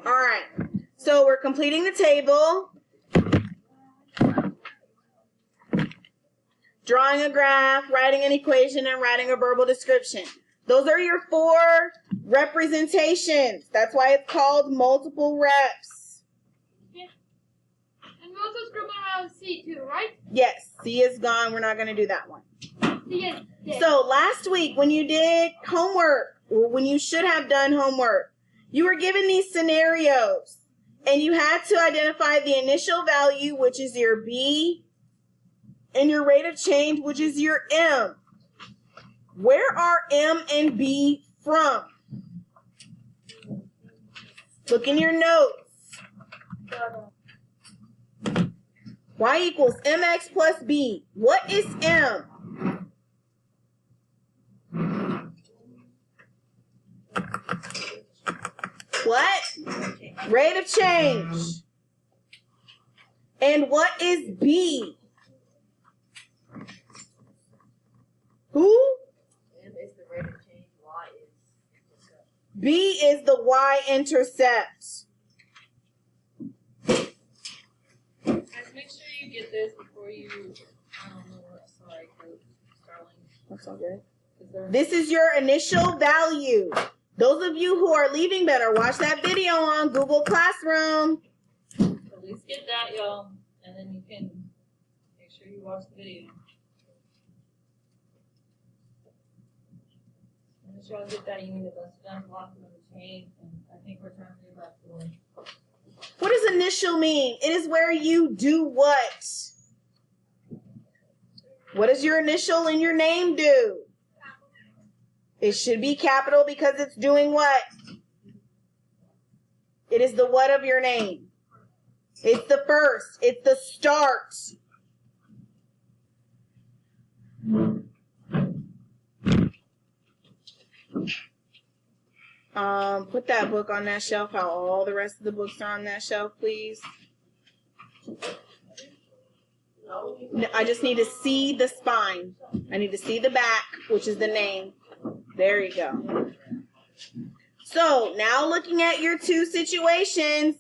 All right. So we're completing the table. Drawing a graph, writing an equation, and writing a verbal description. Those are your 4 representations. That's why it's called multiple reps. Yeah. And we also scribble out C too, right? Yes, C is gone. We're not going to do that one. C is dead. So last week when you did homework, or when you should have done homework, you were given these scenarios. And you had to identify the initial value, which is your B, and your rate of change, which is your M. Where are M and B from? Look in your notes. Y equals mx plus b. What is M? What? Rate of change. And what is B? Who? M is the rate of change, Y is intercept. B is the y-intercept. Guys, make sure you get this before you, I don't know what, sorry, Coach Starling. That's all good. 'Cause they're- This is your initial value. Those of you who are leaving better watch that video on Google Classroom. At least get that, y'all, and then you can make sure you watch the video. Once y'all get that, you need to bust it down, block them, and change, and I think we're trying to do that for. What does initial mean? It is where you do what? What does your initial in your name do? It should be capital because it's doing what? It is the what of your name. It's the first. It's the start. Put that book on that shelf, how all the rest of the books are on that shelf, please. I just need to see the spine. I need to see the back, which is the name. There you go. So now looking at your 2 situations,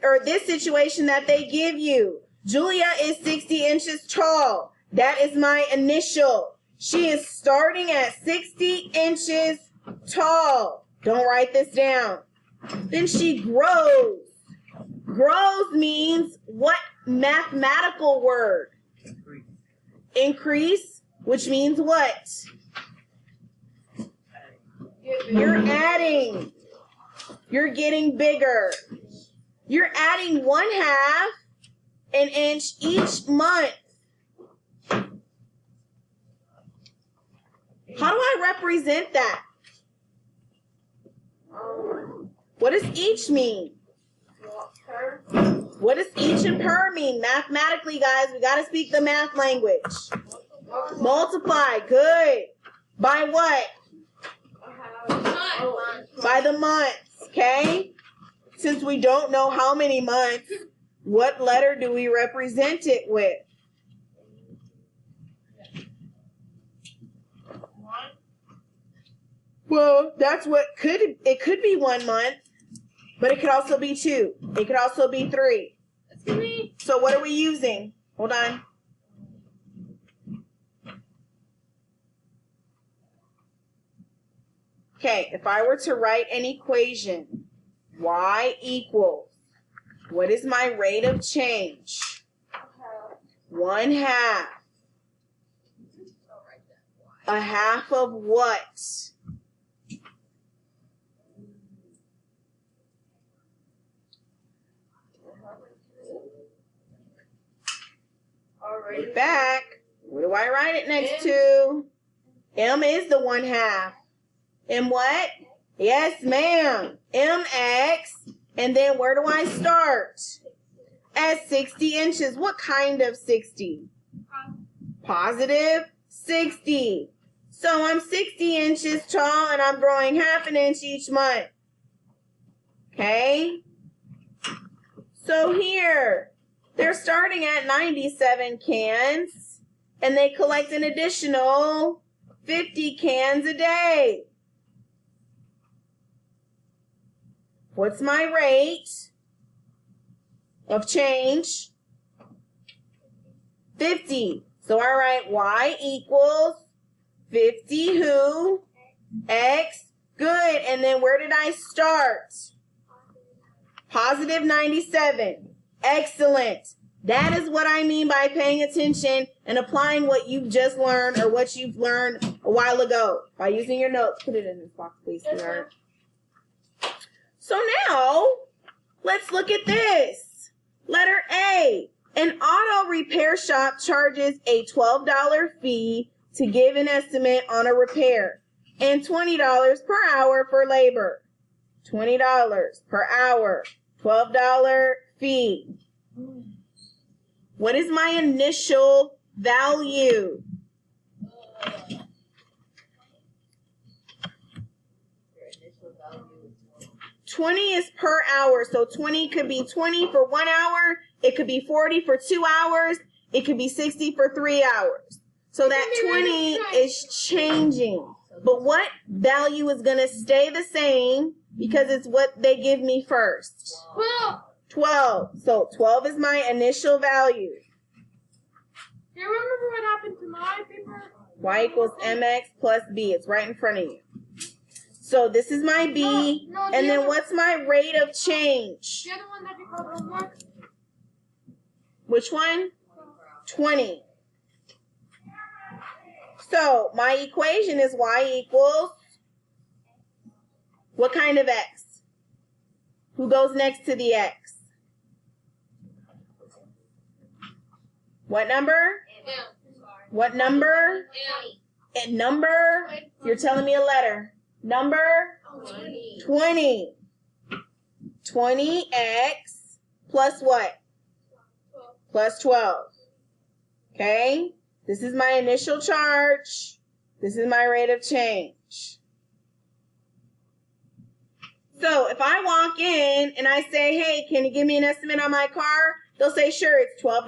or this situation that they give you. Julia is 60 inches tall. That is my initial. She is starting at 60 inches tall. Don't write this down. Then she grows. Grows means what mathematical word? Increase, which means what? You're adding. You're getting bigger. You're adding 1/2 an inch each month. How do I represent that? What does each mean? What does each and per mean? Mathematically, guys, we got to speak the math language. Multiply. Good. By what? By the months. Okay? Since we don't know how many months, what letter do we represent it with? Well, that's what it could be 1 month, but it could also be 2. It could also be 3. So what are we using? Hold on. Okay, if I were to write an equation, y equals, what is my rate of change? 1/2. 1/2 of what? Back. What do I write it next to? M is the 1/2. M what? Yes, ma'am. MX. And then where do I start? At 60 inches. What kind of 60? Positive 60. So I'm 60 inches tall and I'm growing 1/2 an inch each month. Okay? So here, they're starting at 97 cans and they collect an additional 50 cans a day. What's my rate of change? 50. So I write y equals 50 who? X. Good. And then where did I start? Positive 97. Excellent. That is what I mean by paying attention and applying what you've just learned or what you've learned a while ago by using your notes. Put it in this box, please, sweetheart. So now, let's look at this. Letter A. An auto repair shop charges a $12 fee to give an estimate on a repair and $20 per hour for labor. $20 per hour, $12 fee. What is my initial value? Your initial value is 20 is per hour. So 20 could be 20 for 1 hour. It could be 40 for 2 hours. It could be 60 for 3 hours. So that 20 is changing. But what value is going to stay the same because it's what they give me first? 12. 12. So 12 is my initial value. Do you remember what happened to my paper? Y equals mx plus b. It's right in front of you. So this is my b. No, And then what's my rate of change? The other one that you called homework? Which one? 20. So my equation is y equals what kind of x? Who goes next to the x? What number? Yeah. What number? Yeah. A number? You're telling me a letter. Number? 20. 20x plus what? Plus 12. Okay? This is my initial charge. This is my rate of change. So if I walk in and I say, hey, can you give me an estimate on my car? They'll say, sure, it's $12.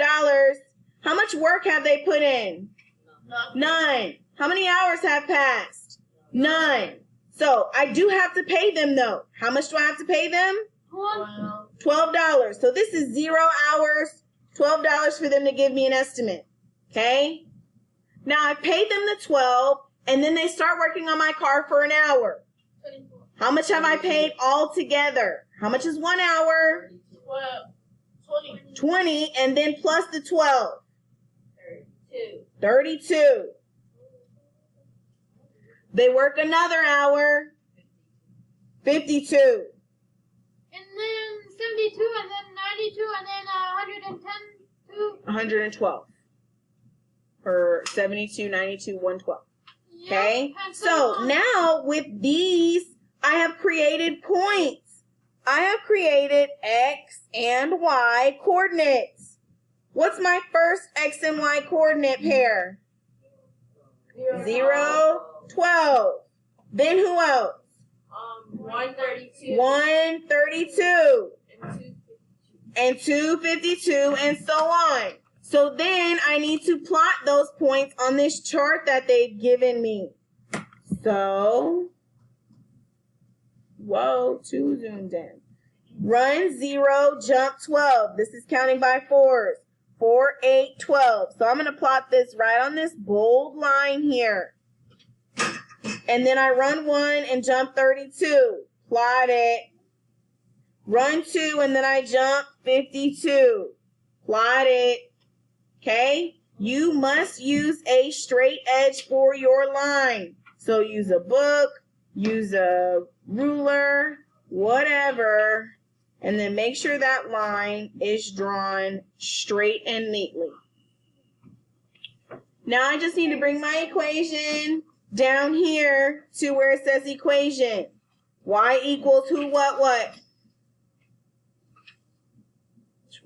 How much work have they put in? None. How many hours have passed? None. So I do have to pay them though. How much do I have to pay them? $12. So this is 0 hours, $12 for them to give me an estimate. Okay? Now I paid them the 12 and then they start working on my car for an hour. How much have I paid all together? How much is 1 hour? 20 and then plus the 12. 32. They work another hour. 52. And then 72, and then 92, and then 110. 112. Or 72, 92, 112. Yep, Okay? and So on. now with these, I have created points. I have created X and Y coordinates. What's my first X and Y coordinate pair? 0, 12. Then who else? 132. 132. And 252. And 252 and so on. So then I need to plot those points on this chart that they've given me. So, whoa, too zoomed in. Run 0, jump 12. This is counting by fours. 4, 8, 12. So I'm going to plot this right on this bold line here. And then I run 1 and jump 32. Plot it. Run 2 and then I jump 52. Plot it. Okay? You must use a straight edge for your line. So use a book, use a ruler, whatever. And then make sure that line is drawn straight and neatly. Now I just need to bring my equation down here to where it says equation. Y equals who, what?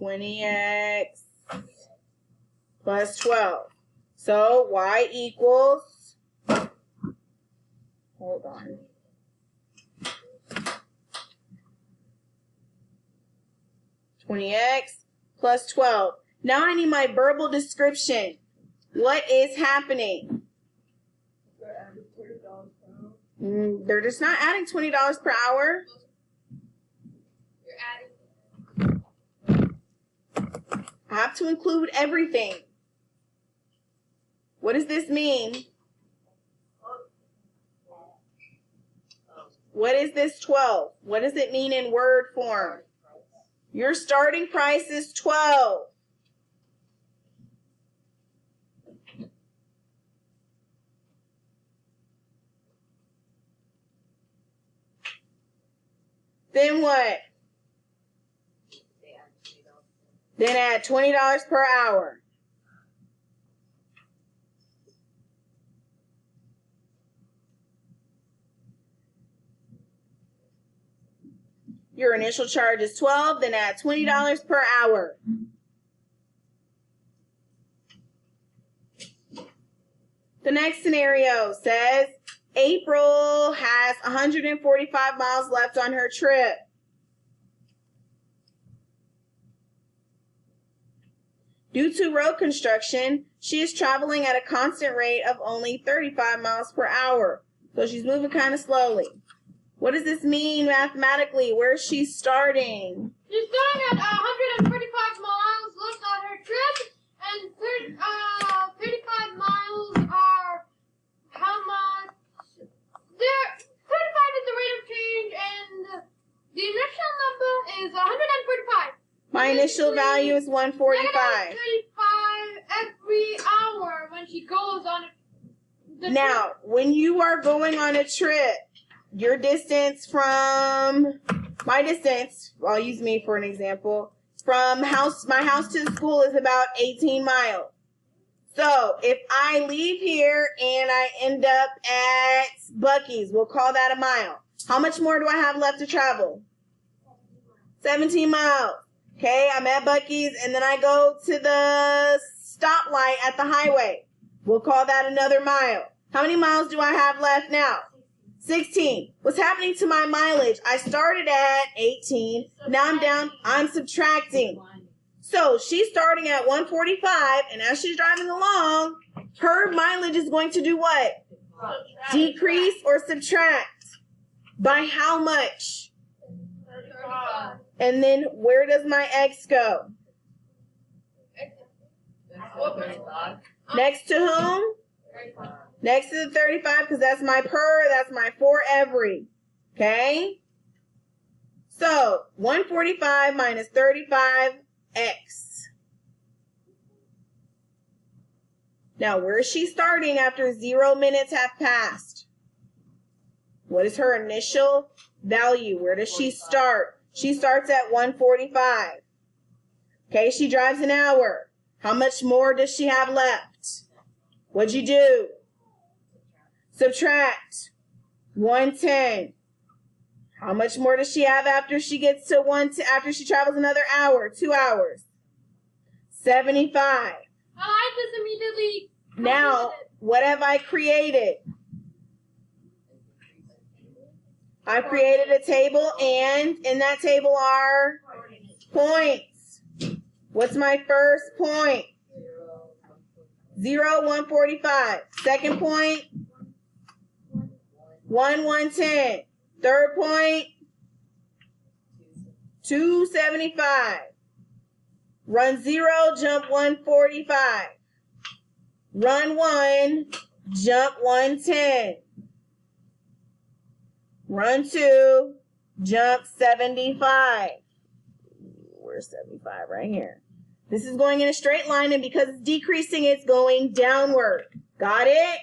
20x plus 12. So y equals, hold on. $20x plus 12. Now I need my verbal description. What is happening? They're just not adding $20 per hour. I have to include everything. What does this mean? What is this 12? What does it mean in word form? Your starting price is 12. Then what? Then add $20 per hour. Your initial charge is $12, then add $20 per hour. The next scenario says April has 145 miles left on her trip. Due to road construction, she is traveling at a constant rate of only 35 miles per hour. So she's moving kind of slowly. What does this mean mathematically? Where's she starting? She's starting at 145 miles left on her trip, and 35 miles are how much? 35 is the rate of change, and the initial number is 145. My initial value is 145. -35 every hour when she goes on the Now, when you are going on a trip, your distance from, my distance, I'll use me for an example, from my house to the school is about 18 miles. So if I leave here and I end up at Buc-ee's, we'll call that a mile. How much more do I have left to travel? 17 miles. Okay, I'm at Buc-ee's and then I go to the stoplight at the highway. We'll call that another mile. How many miles do I have left now? 16. What's happening to my mileage? I started at 18. Now I'm down. I'm subtracting. So she's starting at 145, and as she's driving along, her mileage is going to do what? Decrease or subtract. By how much? 35. And then where does my X go? Next to whom? 35. Next to the 35, because that's my per, that's my for every. Okay? So, 145 minus 35x. Now, where is she starting after 0 minutes have passed? What is her initial value? Where does she start? She starts at 145. Okay, she drives an hour. How much more does she have left? What'd you do? Subtract 110. How much more does she have after she gets to after she travels another hour, 2 hours? 75. I like this immediately. Now, what have I created? I created a table, and in that table are points. What's my first point? 0, 145. Second point? 1, 110. Third point? 275. Run 0, jump 145. Run 1, jump 110. Run 2, jump 75. Where's 75? Right here. This is going in a straight line, and because it's decreasing, it's going downward. Got it?